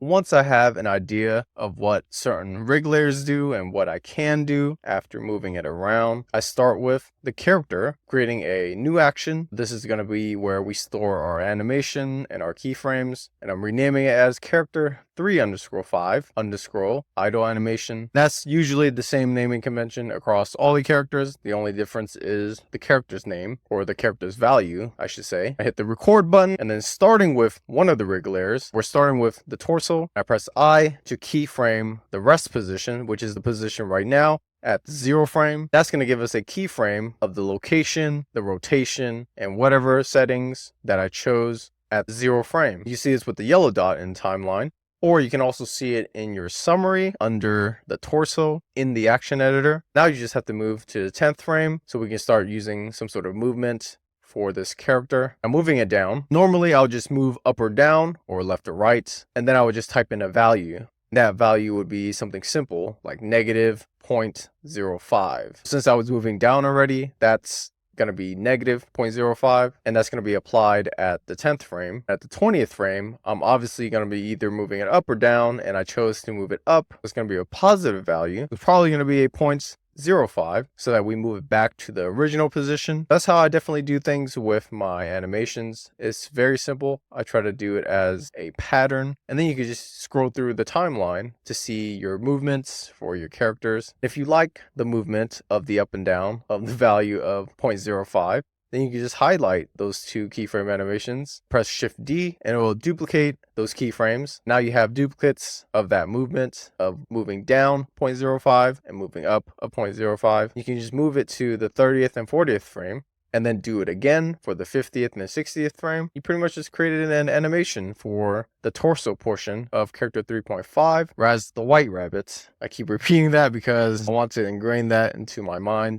Once I have an idea of what certain rig layers do and what I can do after moving it around, I start with the character, creating a new action. This is going to be where we store our animation and our keyframes, and I'm renaming it as character 3_5_ idle animation. That's usually the same naming convention across all the characters. The only difference is the character's name, or the character's value, I should say. I hit the record button, and then starting with one of the rig layers, we're starting with the torso. I press I to keyframe the rest position, which is the position right now at 0 frame. That's going to give us a keyframe of the location, the rotation, and whatever settings that I chose at 0 frame. You see this with the yellow dot in timeline, or you can also see it in your summary under the torso in the action editor. Now you just have to move to the 10th frame so we can start using some sort of movement for this character. I'm moving it down. Normally I'll just move up or down or left or right, and then I would just type in a value. That value would be something simple like -0.05. Since I was moving down already, that's going to be -0.05, and that's going to be applied at the 10th frame. At the 20th frame, I'm obviously going to be either moving it up or down, and I chose to move it up. It's going to be a positive value. It's probably going to be a 0.05 so that we move it back to the original position. That's how I definitely do things with my animations. It's very simple. I try to do it as a pattern, and then you can just scroll through the timeline to see your movements for your characters. If you like the movement of the up and down of the value of 0.05, then you can just highlight those two keyframe animations, press Shift D, and it will duplicate those keyframes. Now you have duplicates of that movement of moving down 0.05 and moving up a 0.05. You can just move it to the 30th and 40th frame, and then do it again for the 50th and the 60th frame. You pretty much just created an animation for the torso portion of character 3.5, Raz the White Rabbit. I keep repeating that because I want to ingrain that into my mind.